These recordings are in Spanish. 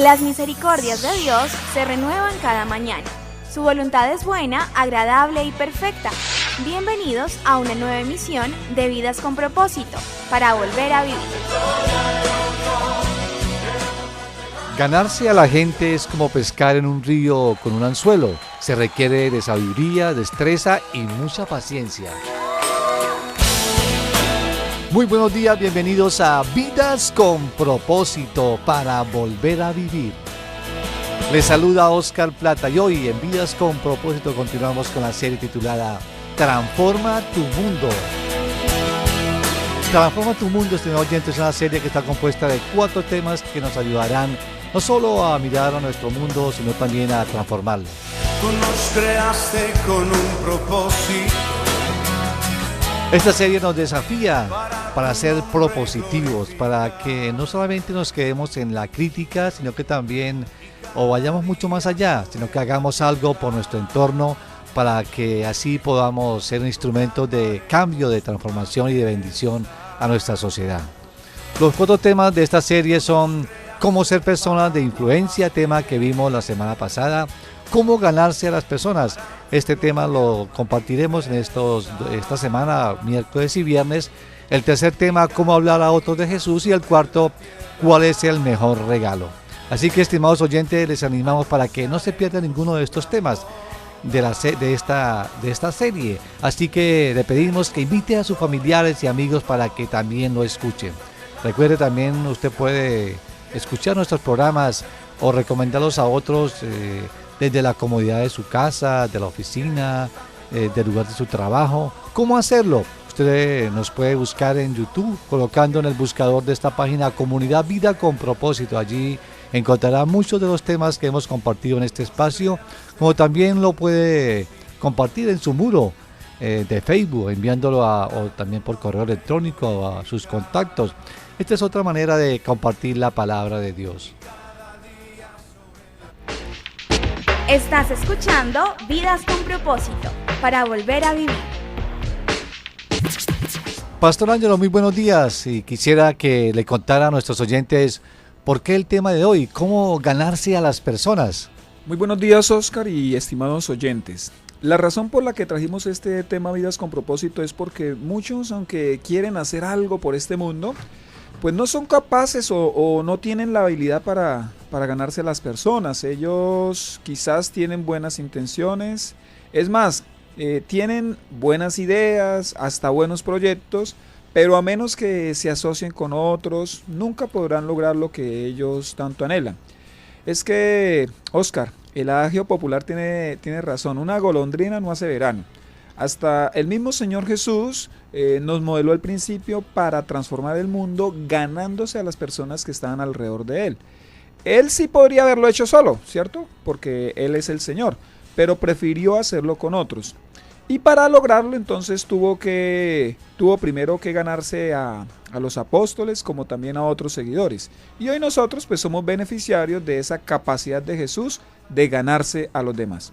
Las misericordias de Dios se renuevan cada mañana. Su voluntad es buena, agradable y perfecta. Bienvenidos a una nueva emisión de Vidas con Propósito, para volver a vivir. Ganarse a la gente es como pescar en un río con un anzuelo. Se requiere de sabiduría, destreza y mucha paciencia. Muy buenos días, bienvenidos a Vidas con Propósito para volver a vivir. Les saluda Oscar Plata y hoy en Vidas con Propósito continuamos con la serie titulada Transforma tu Mundo. Transforma tu Mundo, estimado oyente, es una serie que está compuesta de 4 temas que nos ayudarán no solo a mirar a nuestro mundo, sino también a transformarlo. Tú nos creaste con un propósito. Esta serie nos desafía para ser propositivos, para que no solamente nos quedemos en la crítica, sino que también vayamos mucho más allá, sino que hagamos algo por nuestro entorno para que así podamos ser instrumentos de cambio, de transformación y de bendición a nuestra sociedad. Los 4 temas de esta serie son cómo ser personas de influencia, tema que vimos la semana pasada, cómo ganarse a las personas. Este tema lo compartiremos en esta semana, miércoles y viernes. El tercer tema, cómo hablar a otros de Jesús. Y el cuarto, cuál es el mejor regalo. Así que, estimados oyentes, les animamos para que no se pierdan ninguno de estos temas de esta serie. Así que le pedimos que invite a sus familiares y amigos para que también lo escuchen. Recuerde también, usted puede escuchar nuestros programas o recomendarlos a otros desde la comodidad de su casa, de la oficina, del lugar de su trabajo. ¿Cómo hacerlo? Usted nos puede buscar en YouTube colocando en el buscador de esta página Comunidad Vida con Propósito. Allí encontrará muchos de los temas que hemos compartido en este espacio, como también lo puede compartir en su muro de Facebook, enviándolo o también por correo electrónico a sus contactos. Esta es otra manera de compartir la palabra de Dios. Estás escuchando Vidas con Propósito, para volver a vivir. Pastor Ángelo, muy buenos días, y quisiera que le contara a nuestros oyentes por qué el tema de hoy, cómo ganarse a las personas. Muy buenos días, Oscar y estimados oyentes. La razón por la que trajimos este tema Vidas con Propósito es porque muchos, aunque quieren hacer algo por este mundo, pues no son capaces o no tienen la habilidad para ganarse a las personas. Ellos quizás tienen buenas intenciones, es más, tienen buenas ideas, hasta buenos proyectos, pero a menos que se asocien con otros, nunca podrán lograr lo que ellos tanto anhelan. Es que, Oscar, el adagio popular tiene razón, una golondrina no hace verano. Hasta el mismo Señor Jesús nos modeló el principio para transformar el mundo ganándose a las personas que estaban alrededor de Él. Él sí podría haberlo hecho solo, ¿cierto? Porque Él es el Señor, pero prefirió hacerlo con otros. Y para lograrlo entonces tuvo primero que ganarse a los apóstoles como también a otros seguidores. Y hoy nosotros pues somos beneficiarios de esa capacidad de Jesús de ganarse a los demás.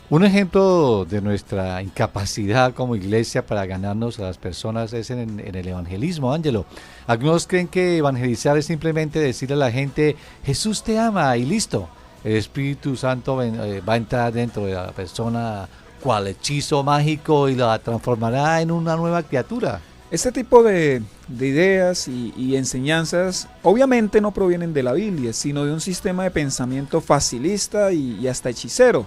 Un ejemplo de nuestra incapacidad como iglesia para ganarnos a las personas es en el evangelismo, Ángelo. Algunos creen que evangelizar es simplemente decirle a la gente, Jesús te ama y listo. El Espíritu Santo va a entrar dentro de la persona cual hechizo mágico y la transformará en una nueva criatura. Este tipo de ideas y enseñanzas obviamente no provienen de la Biblia, sino de un sistema de pensamiento facilista y hasta hechicero.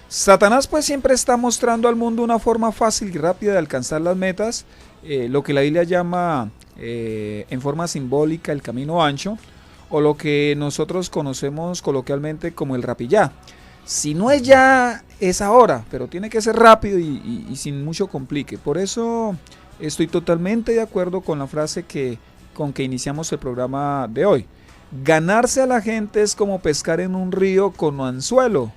Satanás pues siempre está mostrando al mundo una forma fácil y rápida de alcanzar las metas, lo que la Biblia llama en forma simbólica el camino ancho, o lo que nosotros conocemos coloquialmente como el rapillá. Si no es ya, es ahora, pero tiene que ser rápido y sin mucho complique. Por eso estoy totalmente de acuerdo con la frase con que iniciamos el programa de hoy. Ganarse a la gente es como pescar en un río con anzuelo.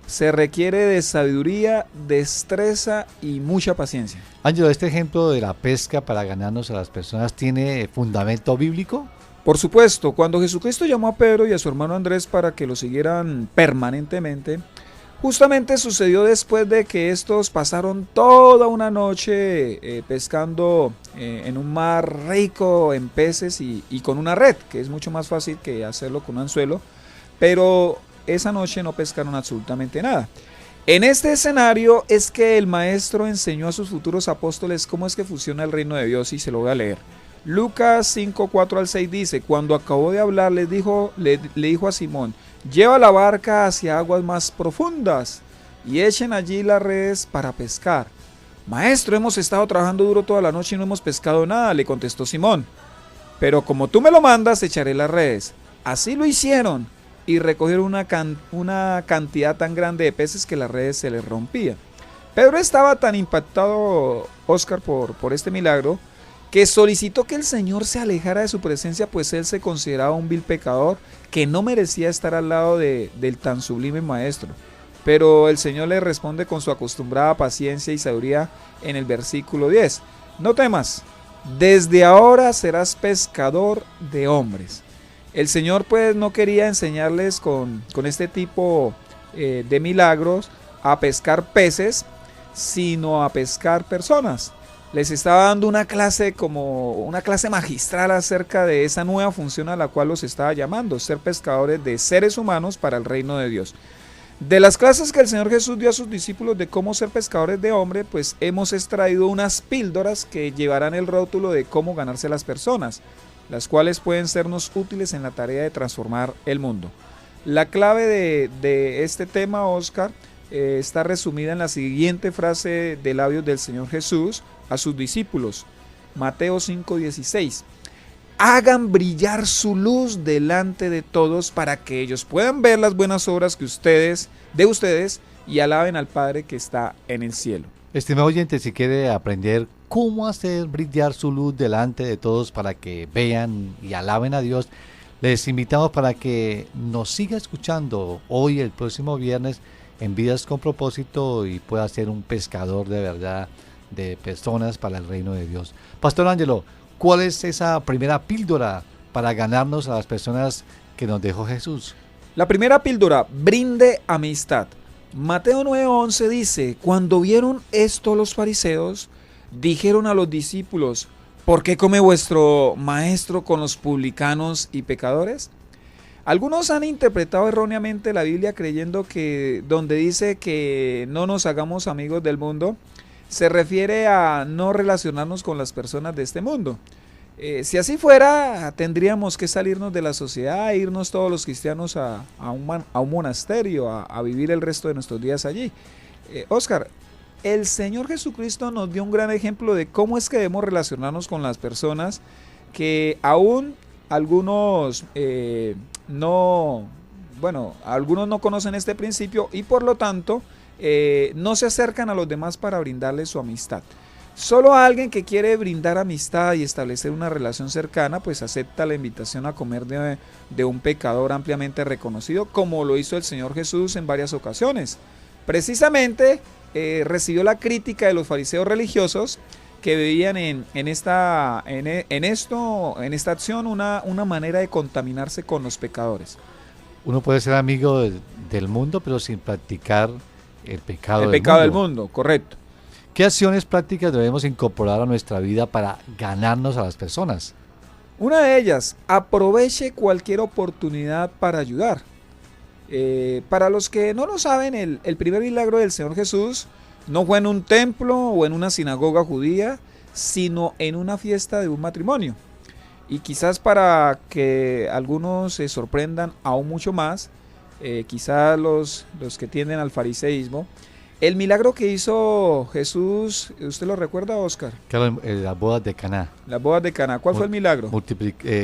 Se requiere de sabiduría, destreza y mucha paciencia. Ángelo, ¿este ejemplo de la pesca para ganarnos a las personas tiene fundamento bíblico? Por supuesto, cuando Jesucristo llamó a Pedro y a su hermano Andrés para que lo siguieran permanentemente, justamente sucedió después de que estos pasaron toda una noche pescando en un mar rico en peces y con una red, que es mucho más fácil que hacerlo con un anzuelo. pero esa noche no pescaron absolutamente nada. En este escenario es que el maestro enseñó a sus futuros apóstoles cómo es que funciona el reino de Dios, y se lo voy a leer. Lucas 5, 4 al 6 dice: cuando acabó de hablar, le dijo a Simón: lleva la barca hacia aguas más profundas y echen allí las redes para pescar. Maestro, hemos estado trabajando duro toda la noche y no hemos pescado nada, le contestó Simón. Pero como tú me lo mandas, echaré las redes. Así lo hicieron, y recogieron una cantidad tan grande de peces que las redes se les rompían. Pedro estaba tan impactado, Oscar, por este milagro, que solicitó que el Señor se alejara de su presencia, pues él se consideraba un vil pecador que no merecía estar al lado del tan sublime maestro. Pero el Señor le responde con su acostumbrada paciencia y sabiduría en el versículo 10. No temas, desde ahora serás pescador de hombres. El Señor pues no quería enseñarles con este tipo de milagros a pescar peces, sino a pescar personas. Les estaba dando una clase magistral acerca de esa nueva función a la cual los estaba llamando, ser pescadores de seres humanos para el reino de Dios. De las clases que el Señor Jesús dio a sus discípulos de cómo ser pescadores de hombre, pues hemos extraído unas píldoras que llevarán el rótulo de cómo ganarse a las personas, las cuales pueden sernos útiles en la tarea de transformar el mundo. La clave de este tema, Oscar, está resumida en la siguiente frase de labios del Señor Jesús a sus discípulos. Mateo 5:16. Hagan brillar su luz delante de todos para que ellos puedan ver las buenas obras de ustedes y alaben al Padre que está en el cielo. Estimado oyente, si quiere aprender cómo hacer brillar su luz delante de todos para que vean y alaben a Dios, les invitamos para que nos siga escuchando hoy, el próximo viernes, en Vidas con Propósito, y pueda ser un pescador de verdad de personas para el reino de Dios. Pastor Ángelo, ¿cuál es esa primera píldora para ganarnos a las personas que nos dejó Jesús? La primera píldora: brinde amistad. Mateo 9:11 dice: cuando vieron esto los fariseos, dijeron a los discípulos: ¿por qué come vuestro maestro con los publicanos y pecadores? Algunos han interpretado erróneamente la Biblia creyendo que donde dice que no nos hagamos amigos del mundo, se refiere a no relacionarnos con las personas de este mundo. Si así fuera, tendríamos que salirnos de la sociedad e irnos todos los cristianos a un monasterio, a vivir el resto de nuestros días allí. Oscar, el Señor Jesucristo nos dio un gran ejemplo de cómo es que debemos relacionarnos con las personas que aún algunos algunos no conocen este principio y por lo tanto no se acercan a los demás para brindarles su amistad. Solo alguien que quiere brindar amistad y establecer una relación cercana, pues acepta la invitación a comer de un pecador ampliamente reconocido, como lo hizo el Señor Jesús en varias ocasiones. Precisamente recibió la crítica de los fariseos religiosos que veían en esta acción una manera de contaminarse con los pecadores. Uno puede ser amigo del mundo, pero sin practicar el pecado del mundo, correcto. ¿Qué acciones prácticas debemos incorporar a nuestra vida para ganarnos a las personas? Una de ellas: aproveche cualquier oportunidad para ayudar. Para los que no lo saben, el primer milagro del Señor Jesús no fue en un templo o en una sinagoga judía, sino en una fiesta de un matrimonio. Y quizás para que algunos se sorprendan aún mucho más, quizás los que tienden al fariseísmo, el milagro que hizo Jesús, ¿usted lo recuerda, Oscar? Claro, las bodas de Caná. Las bodas de Caná. ¿Cuál fue el milagro?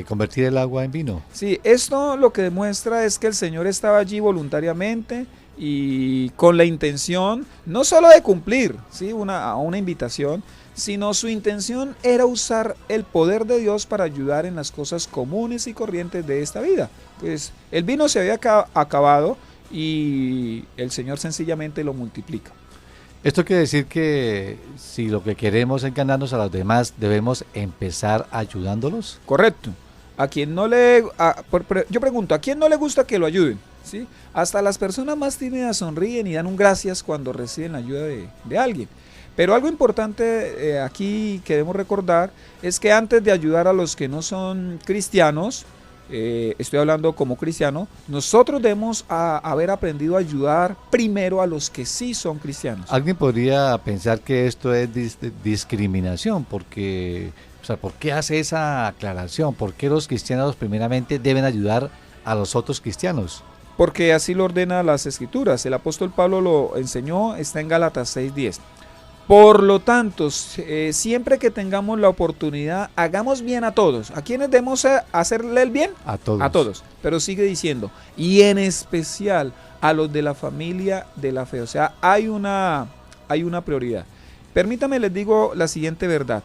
Convertir el agua en vino. Sí, esto lo que demuestra es que el Señor estaba allí voluntariamente y con la intención no solo de cumplir, ¿sí?, una invitación, sino su intención era usar el poder de Dios para ayudar en las cosas comunes y corrientes de esta vida. Pues el vino se había acabado y el Señor sencillamente lo multiplica. Esto quiere decir que si lo que queremos es ganarnos a los demás, debemos empezar ayudándolos. Correcto. Yo pregunto, ¿a quién no le gusta que lo ayuden? ¿Sí? Hasta las personas más tímidas sonríen y dan un gracias cuando reciben la ayuda de alguien. Pero algo importante aquí que debemos recordar es que antes de ayudar a los que no son cristianos, estoy hablando como cristiano, nosotros debemos haber aprendido a ayudar primero a los que sí son cristianos. Alguien podría pensar que esto es discriminación, porque, o sea, ¿por qué hace esa aclaración? ¿Por qué los cristianos primeramente deben ayudar a los otros cristianos? Porque así lo ordena las Escrituras. El apóstol Pablo lo enseñó, está en Gálatas 6:10. Por lo tanto, siempre que tengamos la oportunidad, hagamos bien a todos. ¿A quiénes debemos hacerle el bien? A todos. A todos. Pero sigue diciendo, y en especial a los de la familia de la fe. O sea, hay una prioridad. Permítame, les digo la siguiente verdad.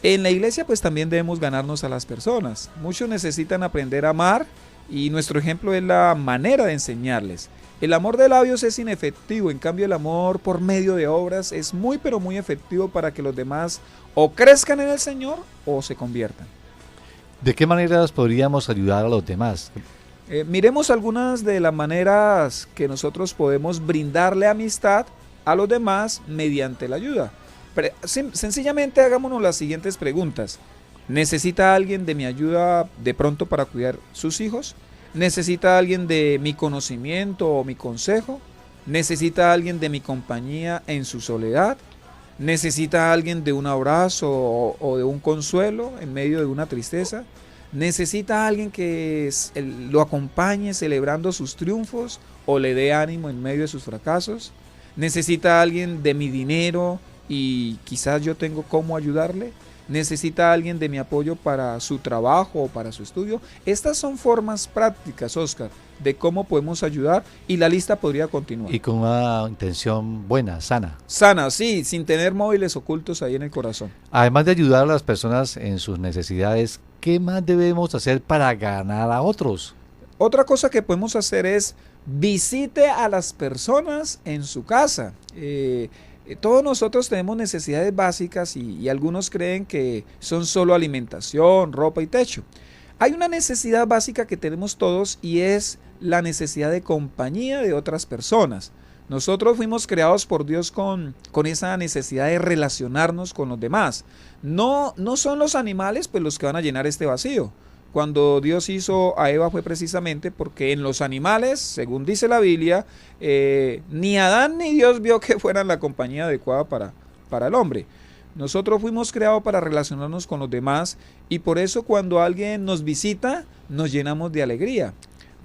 En la iglesia pues también debemos ganarnos a las personas. Muchos necesitan aprender a amar y nuestro ejemplo es la manera de enseñarles. El amor de labios es inefectivo, en cambio el amor por medio de obras es muy pero muy efectivo para que los demás o crezcan en el Señor o se conviertan. ¿De qué maneras podríamos ayudar a los demás? Miremos algunas de las maneras que nosotros podemos brindarle amistad a los demás mediante la ayuda. Sencillamente hagámonos las siguientes preguntas. ¿Necesita alguien de mi ayuda de pronto para cuidar sus hijos? ¿Necesita alguien de mi conocimiento o mi consejo? ¿Necesita alguien de mi compañía en su soledad? ¿Necesita alguien de un abrazo o de un consuelo en medio de una tristeza? ¿Necesita alguien que lo acompañe celebrando sus triunfos o le dé ánimo en medio de sus fracasos? ¿Necesita alguien de mi dinero y quizás yo tengo cómo ayudarle? ¿Necesita alguien de mi apoyo para su trabajo o para su estudio? Estas son formas prácticas, Oscar, de cómo podemos ayudar y la lista podría continuar. Y con una intención buena, sana. Sana, sí, sin tener móviles ocultos ahí en el corazón. Además de ayudar a las personas en sus necesidades, ¿qué más debemos hacer para ganar a otros? Otra cosa que podemos hacer es visite a las personas en su casa. Todos nosotros tenemos necesidades básicas y algunos creen que son solo alimentación, ropa y techo. Hay una necesidad básica que tenemos todos y es la necesidad de compañía de otras personas. Nosotros fuimos creados por Dios con esa necesidad de relacionarnos con los demás. No son los animales pues los que van a llenar este vacío. Cuando Dios hizo a Eva fue precisamente porque en los animales, según dice la Biblia, ni Adán ni Dios vio que fueran la compañía adecuada para el hombre. Nosotros fuimos creados para relacionarnos con los demás y por eso cuando alguien nos visita nos llenamos de alegría.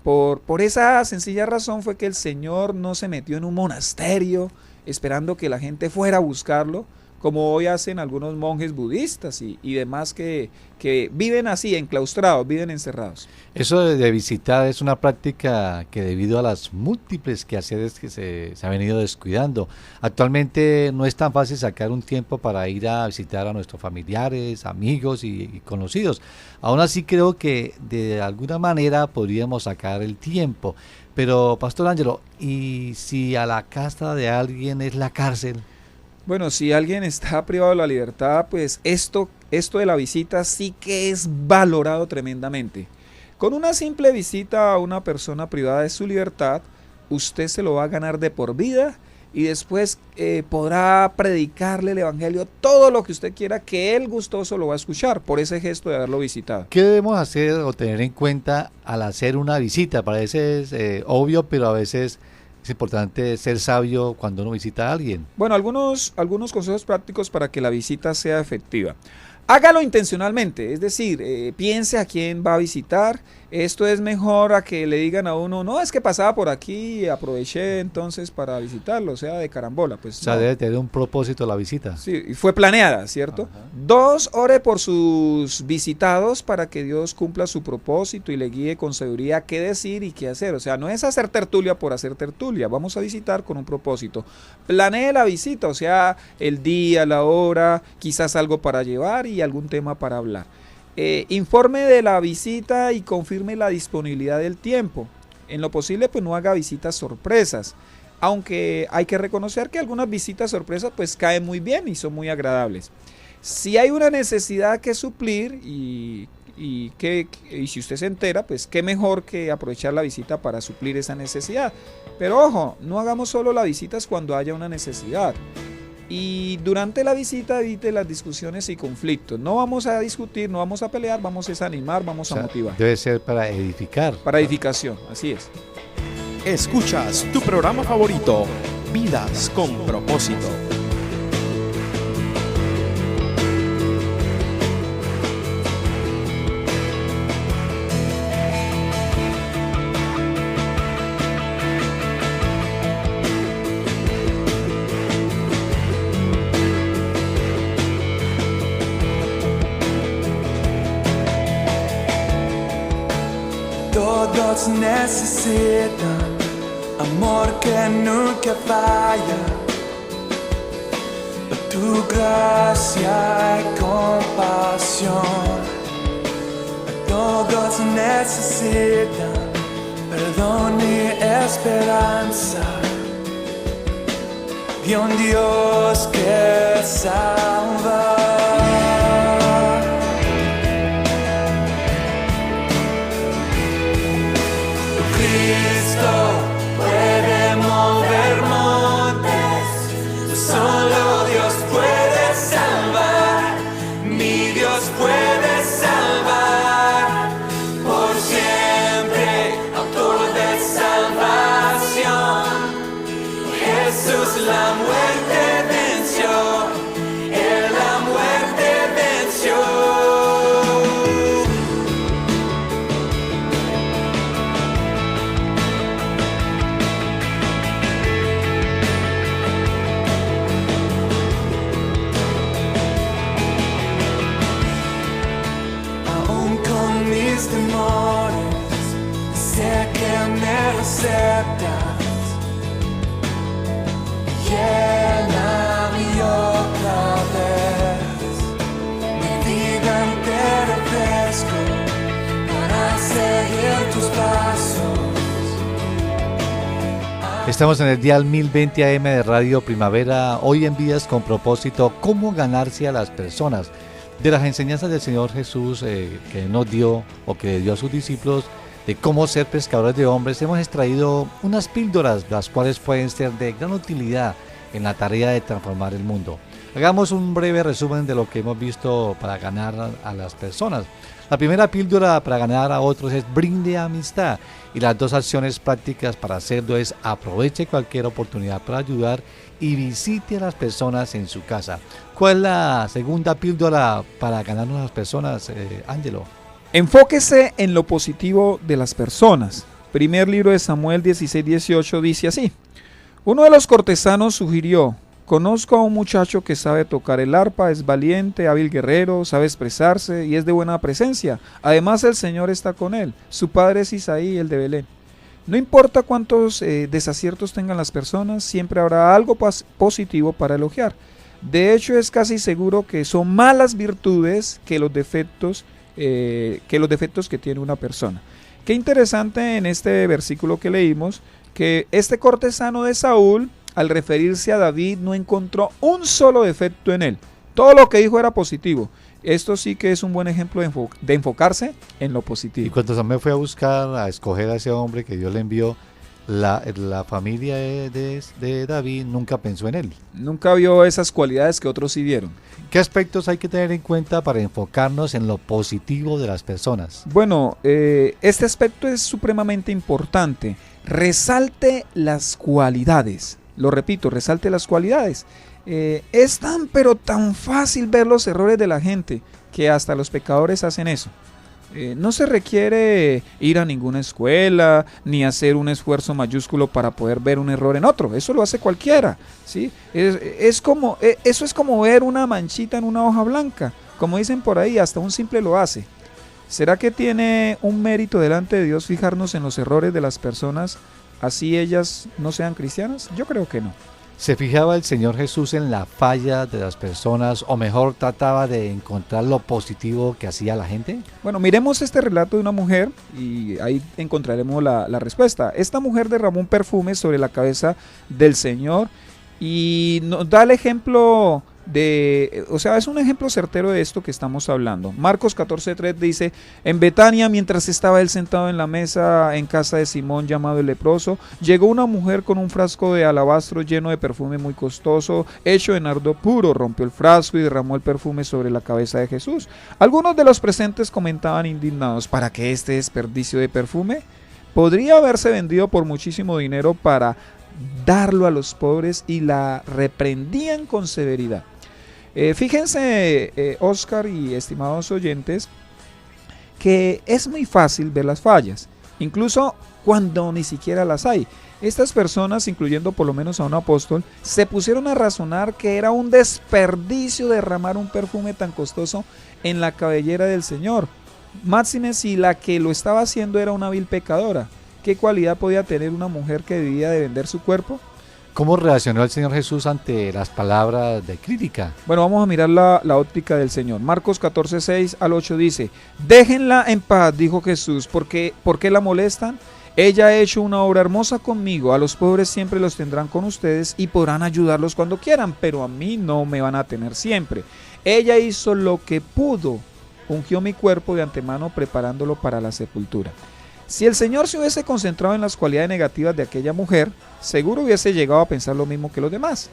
Por esa sencilla razón fue que el Señor no se metió en un monasterio esperando que la gente fuera a buscarlo, como hoy hacen algunos monjes budistas y demás que viven así, enclaustrados, viven encerrados. Eso de visitar es una práctica que debido a las múltiples quehaceres que se ha venido descuidando, actualmente no es tan fácil sacar un tiempo para ir a visitar a nuestros familiares, amigos y conocidos. Aún así creo que de alguna manera podríamos sacar el tiempo. Pero, Pastor Ángelo, ¿y si a la casa de alguien es la cárcel? Bueno, si alguien está privado de la libertad, pues esto de la visita sí que es valorado tremendamente. Con una simple visita a una persona privada de su libertad, usted se lo va a ganar de por vida y después podrá predicarle el evangelio, todo lo que usted quiera, que él gustoso lo va a escuchar por ese gesto de haberlo visitado. ¿Qué debemos hacer o tener en cuenta al hacer una visita? Parece obvio, pero a veces es importante ser sabio cuando uno visita a alguien. Bueno, algunos consejos prácticos para que la visita sea efectiva. Hágalo intencionalmente, es decir, piense a quién va a visitar. Esto es mejor a que le digan a uno, no, es que pasaba por aquí y aproveché entonces para visitarlo, o sea, de carambola. Pues, o sea, no. Debe tener un propósito la visita. Sí, y fue planeada, ¿cierto? Ajá. 2, ore por sus visitados para que Dios cumpla su propósito y le guíe con sabiduría qué decir y qué hacer. O sea, no es hacer tertulia por hacer tertulia, vamos a visitar con un propósito. Planee la visita, o sea, el día, la hora, quizás algo para llevar y algún tema para hablar. Informe de la visita y confirme la disponibilidad del tiempo. En lo posible, pues no haga visitas sorpresas, aunque hay que reconocer que algunas visitas sorpresas pues caen muy bien y son muy agradables. Si hay una necesidad que suplir y si usted se entera, pues qué mejor que aprovechar la visita para suplir esa necesidad. Pero ojo, no hagamos solo las visitas cuando haya una necesidad. y durante la visita evite las discusiones y conflictos. No vamos a discutir, no vamos a pelear, vamos a animar, vamos a motivar. Debe ser para edificar. Para edificación, así es. Escuchas tu programa favorito, Vidas con Propósito. Todos necesitan amor que nunca falla, tu gracia y compasión. Todos necesitan perdón y esperanza de un Dios que salva. Puede mover montes, solo Dios puede salvar, mi Dios puede salvar, por siempre, autor de salvación. Jesús la muerte venció, Él la muerte venció. Temores, sé que me aceptas, lléname otra vez, mi vida entera ofrezco para seguir tus pasos. Estamos en el dial 1020 AM de Radio Primavera, hoy en Vidas con Propósito, cómo ganarse a las personas. De las enseñanzas del Señor Jesús que nos dio o que le dio a sus discípulos de cómo ser pescadores de hombres, hemos extraído unas píldoras, las cuales pueden ser de gran utilidad en la tarea de transformar el mundo. Hagamos un breve resumen de lo que hemos visto para ganar a las personas. La primera píldora para ganar a otros es brinde amistad, y las dos acciones prácticas para hacerlo es aproveche cualquier oportunidad para ayudar y visite a las personas en su casa. ¿Cuál es la segunda píldora para ganarnos a las personas, Ángelo? Enfóquese en lo positivo de las personas. Primer libro de Samuel 16:18 dice así: uno de los cortesanos sugirió: conozco a un muchacho que sabe tocar el arpa, es valiente, hábil guerrero, sabe expresarse y es de buena presencia. Además, el Señor está con él. Su padre es Isaí, el de Belén. No importa cuántos desaciertos tengan las personas, siempre habrá algo positivo para elogiar. De hecho, es casi seguro que son malas virtudes que los defectos que tiene una persona. Qué interesante en este versículo que leímos, que este cortesano de Saúl, al referirse a David, no encontró un solo defecto en él. Todo lo que dijo era positivo. Esto sí que es un buen ejemplo de enfocarse en lo positivo. Y cuando Samuel fue a buscar, a escoger a ese hombre que Dios le envió, la familia de David nunca pensó en él. Nunca vio esas cualidades que otros sí vieron. ¿Qué aspectos hay que tener en cuenta para enfocarnos en lo positivo de las personas? Bueno, este aspecto es supremamente importante. Resalte las cualidades. Lo repito, resalte las cualidades. Es pero tan fácil ver los errores de la gente que hasta los pecadores hacen eso. No se requiere ir a ninguna escuela ni hacer un esfuerzo mayúsculo para poder ver un error en otro. Eso lo hace cualquiera, ¿sí? Eso es como ver una manchita en una hoja blanca. Como dicen por ahí, hasta un simple lo hace. ¿Será que tiene un mérito delante de Dios fijarnos en los errores de las personas, así ellas no sean cristianas? Yo creo que no. ¿Se fijaba el Señor Jesús en la falla de las personas, o mejor trataba de encontrar lo positivo que hacía la gente? Bueno, miremos este relato de una mujer y ahí encontraremos la respuesta. Esta mujer derramó un perfume sobre la cabeza del Señor y nos da el ejemplo es un ejemplo certero de esto que estamos hablando. Marcos 14:3 dice, en Betania, mientras estaba él sentado en la mesa en casa de Simón llamado el leproso, llegó una mujer con un frasco de alabastro lleno de perfume muy costoso, hecho de nardo puro, rompió el frasco y derramó el perfume sobre la cabeza de Jesús. Algunos de los presentes comentaban indignados, ¿para qué este desperdicio de perfume? Podría haberse vendido por muchísimo dinero para darlo a los pobres, y la reprendían con severidad. Fíjense, Oscar y estimados oyentes, que es muy fácil ver las fallas, incluso cuando ni siquiera las hay. Estas personas, incluyendo por lo menos a un apóstol, se pusieron a razonar que era un desperdicio derramar un perfume tan costoso en la cabellera del Señor. Máxime si la que lo estaba haciendo era una vil pecadora. ¿Qué cualidad podía tener una mujer que vivía de vender su cuerpo? ¿Cómo reaccionó el Señor Jesús ante las palabras de crítica? Bueno, vamos a mirar la óptica del Señor. Marcos 14:6-8 dice, déjenla en paz, dijo Jesús, ¿por qué la molestan? Ella ha hecho una obra hermosa conmigo, a los pobres siempre los tendrán con ustedes y podrán ayudarlos cuando quieran, pero a mí no me van a tener siempre. Ella hizo lo que pudo, ungió mi cuerpo de antemano preparándolo para la sepultura. Si el Señor se hubiese concentrado en las cualidades negativas de aquella mujer, seguro hubiese llegado a pensar lo mismo que los demás.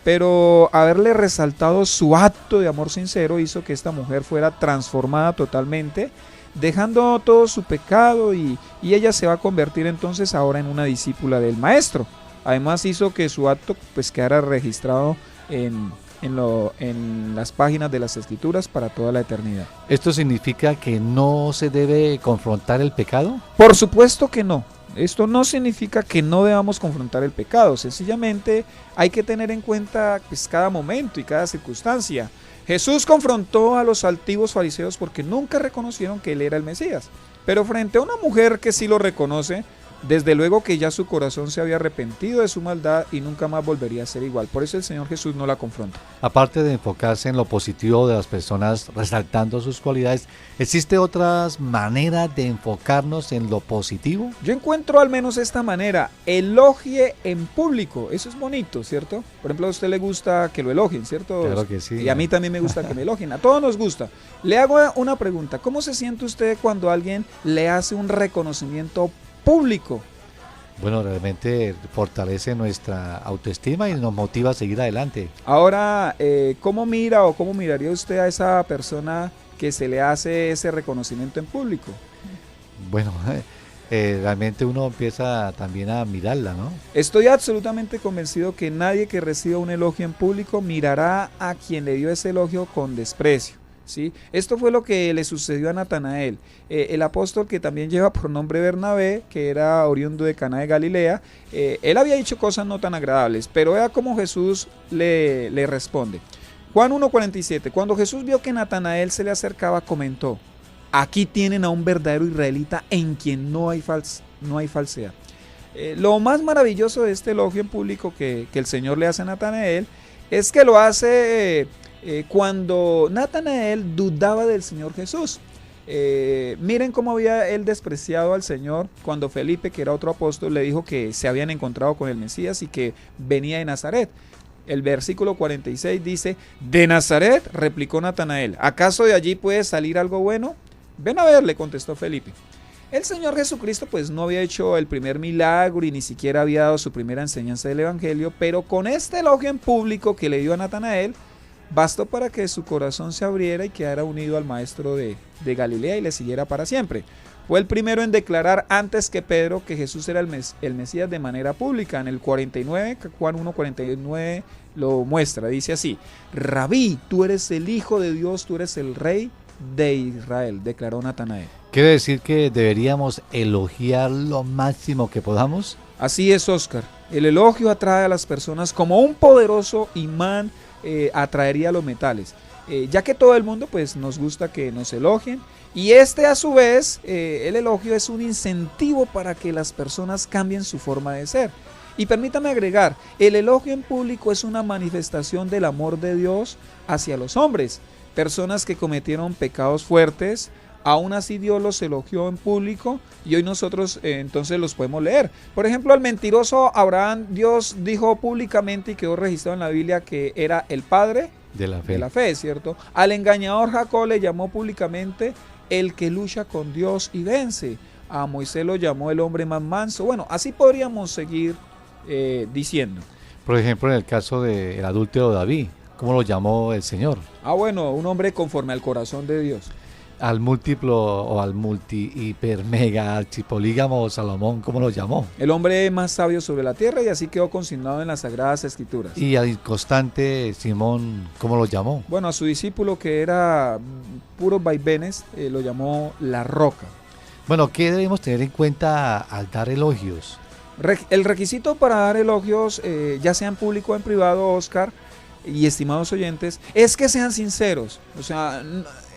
Pero haberle resaltado su acto de amor sincero hizo que esta mujer fuera transformada totalmente, dejando todo su pecado, y ella se va a convertir entonces ahora en una discípula del Maestro. Además hizo que su acto pues quedara registrado en las páginas de las Escrituras para toda la eternidad. ¿Esto significa que no se debe confrontar el pecado? Por supuesto que no. Esto no significa que no debamos confrontar el pecado. Sencillamente hay que tener en cuenta pues, cada momento y cada circunstancia. Jesús confrontó a los altivos fariseos porque nunca reconocieron que él era el Mesías. Pero frente a una mujer que sí lo reconoce, desde luego que ya su corazón se había arrepentido de su maldad y nunca más volvería a ser igual. Por eso el Señor Jesús no la confronta. Aparte de enfocarse en lo positivo de las personas, resaltando sus cualidades, ¿existe otras maneras de enfocarnos en lo positivo? Yo encuentro al menos esta manera: elogie en público. Eso es bonito, ¿cierto? Por ejemplo, a usted le gusta que lo elogien, ¿cierto? Claro que sí. Y a mí también me gusta que me elogien. A todos nos gusta. Le hago una pregunta: ¿cómo se siente usted cuando alguien le hace un reconocimiento público? Bueno, realmente fortalece nuestra autoestima y nos motiva a seguir adelante. Ahora, ¿cómo mira o cómo miraría usted a esa persona que se le hace ese reconocimiento en público? Bueno, realmente uno empieza también a mirarla, ¿no? Estoy absolutamente convencido que nadie que reciba un elogio en público mirará a quien le dio ese elogio con desprecio. ¿Sí? Esto fue lo que le sucedió a Natanael, el apóstol que también lleva por nombre Bernabé, que era oriundo de Caná de Galilea. Él había dicho cosas no tan agradables, pero vea cómo Jesús le responde. Juan 1:47, cuando Jesús vio que Natanael se le acercaba, comentó: aquí tienen a un verdadero israelita en quien no hay falsedad. Lo más maravilloso de este elogio en público que el Señor le hace a Natanael es que lo hace cuando Natanael dudaba del Señor Jesús. Miren cómo había él despreciado al Señor cuando Felipe, que era otro apóstol, le dijo que se habían encontrado con el Mesías y que venía de Nazaret. El versículo 46 dice: ¿de Nazaret?, replicó Natanael, ¿acaso de allí puede salir algo bueno? Ven a ver, le contestó Felipe. El Señor Jesucristo pues no había hecho el primer milagro y ni siquiera había dado su primera enseñanza del Evangelio, pero con este elogio en público que le dio a Natanael, bastó para que su corazón se abriera y quedara unido al Maestro de Galilea y le siguiera para siempre. Fue el primero en declarar antes que Pedro que Jesús era el Mesías de manera pública. En el 49, Juan 1:49 lo muestra, dice así: Rabí, tú eres el Hijo de Dios, tú eres el Rey de Israel, declaró Natanael. ¿Quiere decir que deberíamos elogiar lo máximo que podamos? Así es, Oscar. El elogio atrae a las personas como un poderoso imán atraería los metales, ya que todo el mundo pues nos gusta que nos elogien, y a su vez el elogio es un incentivo para que las personas cambien su forma de ser. Y permítame agregar, el elogio en público es una manifestación del amor de Dios hacia los hombres, personas que cometieron pecados fuertes. Aún así Dios los elogió en público y hoy nosotros entonces los podemos leer. Por ejemplo, al mentiroso Abraham, Dios dijo públicamente y quedó registrado en la Biblia que era el padre de la fe. de la fe, ¿cierto? Al engañador Jacob le llamó públicamente el que lucha con Dios y vence. A Moisés lo llamó el hombre más manso. Bueno, así podríamos seguir diciendo. Por ejemplo, en el caso del adúltero David, ¿cómo lo llamó el Señor? Bueno, un hombre conforme al corazón de Dios. Al múltiplo o al multi, hiper, mega, archipolígamo Salomón, ¿cómo lo llamó? El hombre más sabio sobre la tierra, y así quedó consignado en las Sagradas Escrituras. Y al inconstante Simón, ¿cómo lo llamó? Bueno, a su discípulo, que era puros vaivenes, lo llamó la roca. Bueno, ¿qué debemos tener en cuenta al dar elogios? El requisito para dar elogios, ya sea en público o en privado, Oscar y estimados oyentes, es que sean sinceros. O sea,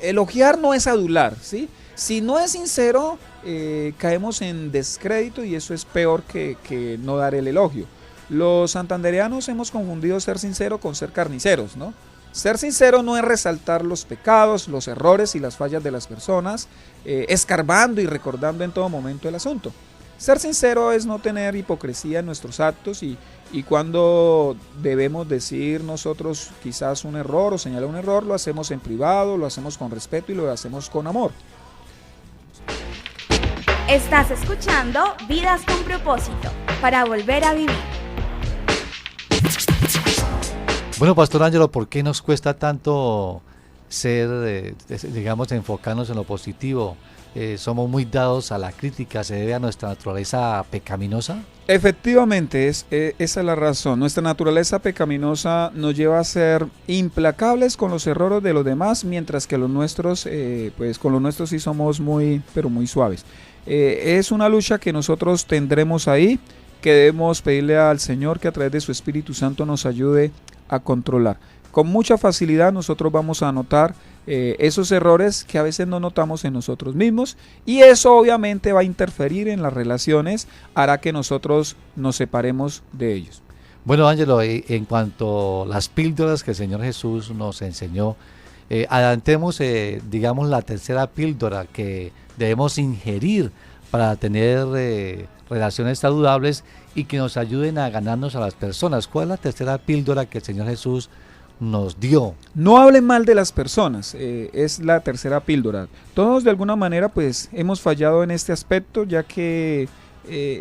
elogiar no es adular, ¿sí? Si no es sincero, caemos en descrédito, y eso es peor que no dar el elogio. Los santandereanos hemos confundido ser sincero con ser carniceros, ¿no? Ser sincero no es resaltar los pecados, los errores y las fallas de las personas, escarbando y recordando en todo momento el asunto. Ser sincero es no tener hipocresía en nuestros actos, y cuando debemos decir nosotros quizás un error o señalar un error, lo hacemos en privado, lo hacemos con respeto y lo hacemos con amor. Estás escuchando Vidas con Propósito, para volver a vivir. Bueno, Pastor Ángelo, ¿por qué nos cuesta tanto ser, digamos, enfocarnos en lo positivo? Somos muy dados a la crítica, ¿se debe a nuestra naturaleza pecaminosa? Efectivamente, esa es la razón. Nuestra naturaleza pecaminosa nos lleva a ser implacables con los errores de los demás, mientras que los nuestros, pues con los nuestros sí somos muy, pero muy suaves. Es una lucha que nosotros tendremos ahí, que debemos pedirle al Señor que a través de su Espíritu Santo nos ayude a controlar. Con mucha facilidad nosotros vamos a notar esos errores que a veces no notamos en nosotros mismos, y eso obviamente va a interferir en las relaciones, hará que nosotros nos separemos de ellos. Bueno, Ángelo, en cuanto a las píldoras que el Señor Jesús nos enseñó, adelantemos, digamos, la tercera píldora que debemos ingerir para tener relaciones saludables y que nos ayuden a ganarnos a las personas. ¿Cuál es la tercera píldora que el Señor Jesús nos dio? No hablen mal de las personas, es la tercera píldora. Todos de alguna manera pues hemos fallado en este aspecto, ya que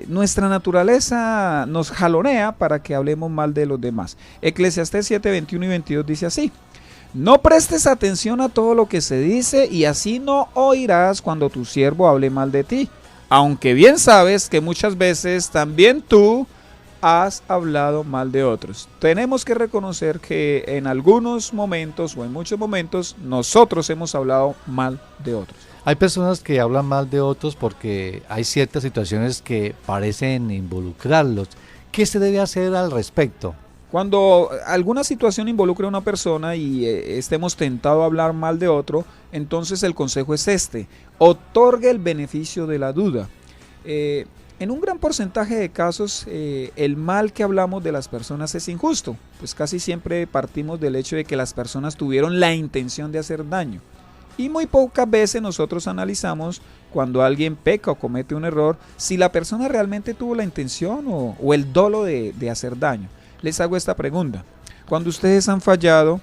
nuestra naturaleza nos jalonea para que hablemos mal de los demás. Eclesiastés 7, 21 y 22 dice así: no prestes atención a todo lo que se dice, y así no oirás cuando tu siervo hable mal de ti, aunque bien sabes que muchas veces también tú has hablado mal de otros. Tenemos que reconocer que en algunos momentos o en muchos momentos nosotros hemos hablado mal de otros. Hay personas que hablan mal de otros porque hay ciertas situaciones que parecen involucrarlos. ¿Qué se debe hacer al respecto? Cuando alguna situación involucre a una persona y estemos tentados a hablar mal de otro, entonces el consejo es este: otorgue el beneficio de la duda. En un gran porcentaje de casos, el mal que hablamos de las personas es injusto, pues casi siempre partimos del hecho de que las personas tuvieron la intención de hacer daño. Y muy pocas veces nosotros analizamos, cuando alguien peca o comete un error, si la persona realmente tuvo la intención o el dolo de hacer daño. Les hago esta pregunta: cuando ustedes han fallado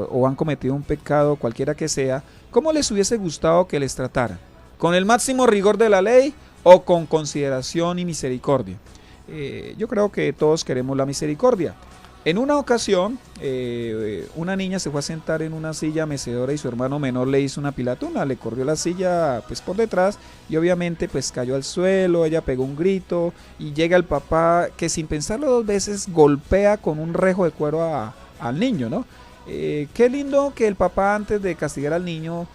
o han cometido un pecado, cualquiera que sea, ¿cómo les hubiese gustado que les trataran? ¿Con el máximo rigor de la ley o con consideración y misericordia? Yo creo que todos queremos la misericordia. En una ocasión, una niña se fue a sentar en una silla mecedora y su hermano menor le hizo una pilatuna, le corrió la silla pues por detrás y obviamente pues cayó al suelo, ella pegó un grito y llega el papá, que sin pensarlo dos veces golpea con un rejo de cuero al niño, ¿no? Qué lindo que el papá, antes de castigar al niño,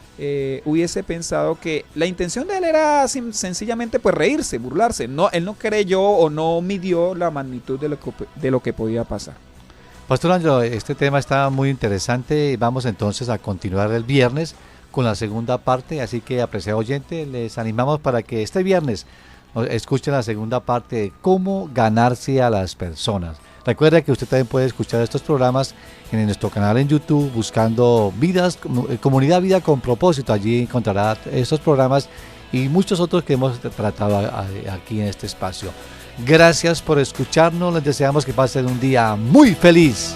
hubiese pensado que la intención de él era sencillamente pues reírse, burlarse. No, él no creyó o no midió la magnitud de lo que podía pasar. Pastor Ángelo, este tema está muy interesante y vamos entonces a continuar el viernes con la segunda parte, así que, apreciado oyente, les animamos para que este viernes escuchen la segunda parte de cómo ganarse a las personas. Recuerda que usted también puede escuchar estos programas en nuestro canal en YouTube buscando Comunidad Vida con Propósito. Allí encontrará estos programas y muchos otros que hemos tratado aquí en este espacio. Gracias por escucharnos, les deseamos que pasen un día muy feliz.